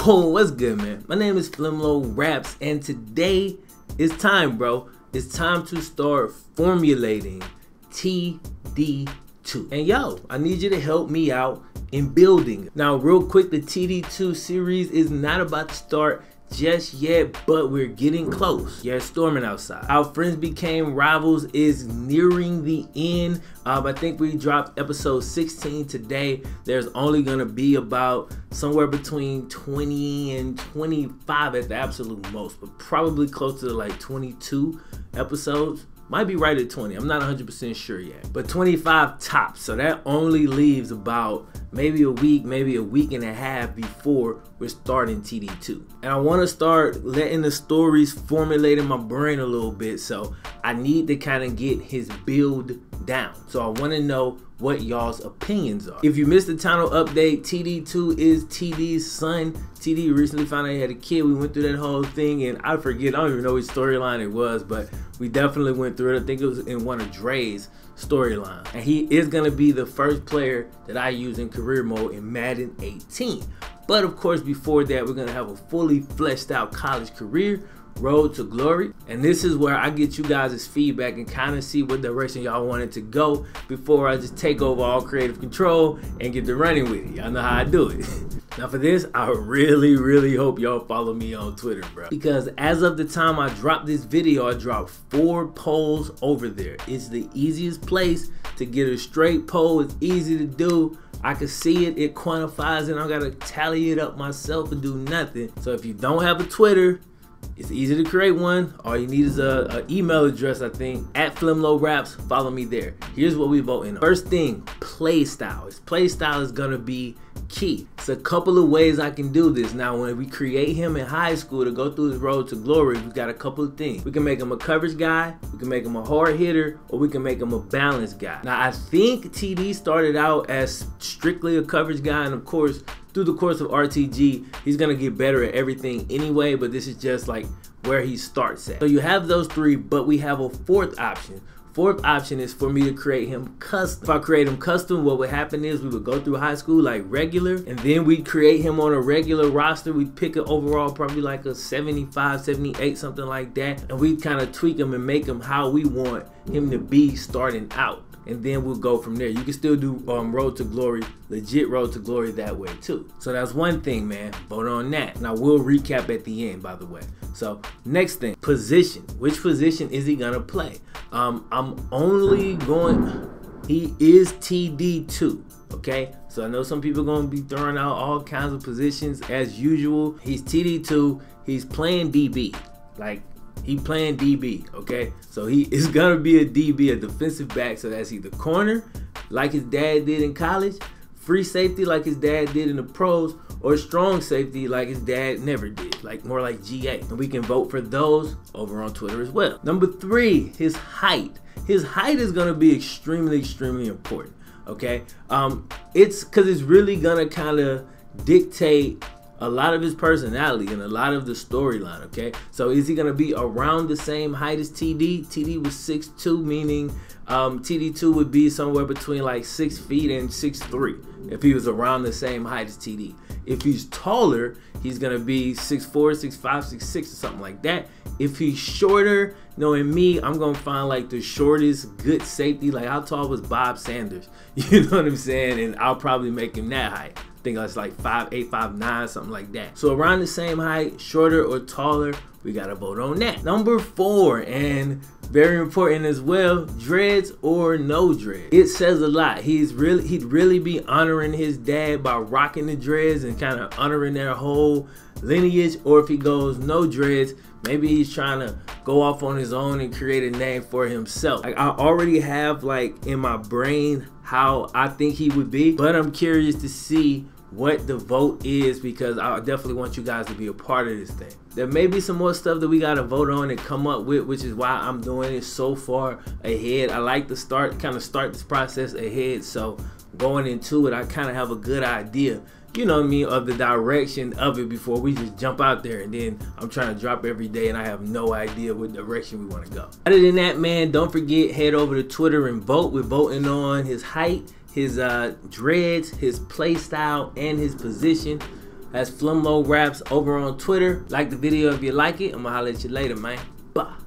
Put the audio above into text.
Yo, what's good, man? My name is FlemLo Raps, and today it's time, bro. It's time to start formulating TD2. And yo, I need you to help me out in building. Now, real quick, the TD2 series is not about to start just yet, but we're getting close. Yeah, it's storming outside. Our Friends Became Rivals is nearing the end. I think we dropped episode 16 today. There's only gonna be about somewhere between 20 and 25 at the absolute most, but probably close to like 22 episodes. Might be right at 20. I'm not 100% sure yet, but 25 tops. So that only leaves about maybe a week and a half before we're starting TD2. And I want to start letting the stories formulate in my brain a little bit. So I need to kind of get his build down. So I want to know what y'all's opinions are. If you missed the channel update, TD2 is TD's son. TD recently found out he had a kid. We went through that whole thing, and I forget, I don't even know which storyline it was, but we definitely went through it. I think it was in one of Dre's storyline. And he is gonna be the first player that I use in career mode in Madden 18. But of course, before that, we're gonna have a fully fleshed out college career, road to glory. And this is where I get you guys' feedback and kind of see what direction y'all want it to go before I just take over all creative control and get to running with it. Y'all know how I do it. Now for this, I really hope y'all follow me on Twitter, bro. Because as of the time I dropped this video, I dropped 4 polls over there. It's the easiest place to get a straight poll. It's easy to do. I can see it, it quantifies it. I don't gotta tally it up myself and do nothing. So if you don't have a Twitter, it's easy to create one. All you need is an email address, I think, at FlemLo Raps. Follow me there. Here's what we voting on. First thing, play style. His play style is gonna be key. It's a couple of ways I can do this. Now, when we create him in high school to go through his road to glory, we've got a couple of things. We can make him a coverage guy, we can make him a hard hitter, or we can make him a balanced guy. Now, I think TD started out as strictly a coverage guy, and of course, through the course of RTG, he's gonna get better at everything anyway, but this is just like where he starts at. So you have those 3, but we have a 4th option. 4th option is for me to create him custom. If I create him custom, what would happen is we would go through high school like regular, and then we'd create him on a regular roster. We'd pick an overall probably like a 75, 78, something like that, and we'd kind of tweak him and make him how we want him to be starting out. And then we'll go from there. You can still do road to glory, legit road to glory that way too. So that's one thing, man. Vote on that. Now we'll recap at the end, by the way. So next thing, position. Which position is he gonna play? I'm only going, he is TD2, okay? So I know some people are gonna be throwing out all kinds of positions as usual. He's TD2, he's playing DB. Like, he playing DB, okay? So he is gonna be a DB, a defensive back. So that's either corner, like his dad did in college, free safety like his dad did in the pros, or strong safety like his dad never did, like more like GA. And we can vote for those over on Twitter as well. Number 3, his height. His height is gonna be extremely important, okay? It's because it's really gonna kind of dictate a lot of his personality and a lot of the storyline, okay? So is he gonna be around the same height as TD? TD was 6'2", meaning TD2 would be somewhere between like 6 feet and 6'3" if he was around the same height as TD. If he's taller, he's gonna be 6'4", 6'5", 6'6", or something like that. If he's shorter, knowing me, I'm gonna find like the shortest good safety. Like, how tall was Bob Sanders? You know what I'm saying? And I'll probably make him that height. I think that's like 5'8", 5'9", something like that. So around the same height, shorter or taller, we gotta vote on that. Number 4, and very important as well, dreads or no dreads. It says a lot. He'd really be honoring his dad by rocking the dreads and kind of honoring their whole lineage. Or if he goes no dreads, maybe he's trying to go off on his own and create a name for himself. Like, I already have like in my brain how I think he would be, but I'm curious to see what the vote is, because I definitely want you guys to be a part of this thing. There may be some more stuff that we gotta vote on and come up with, which is why I'm doing it so far ahead. I like to kind of start this process ahead, so going into it, I kind of have a good idea, you know what I mean, of the direction of it before we just jump out there and then I'm trying to drop every day and I have no idea what direction we want to go. Other than that, man, don't forget, head over to Twitter and vote. We're voting on his height, his dreads, his play style, and his position. That's FlemLo Raps over on Twitter. Like the video if you like it. I'm gonna holler at you later, man. Bye.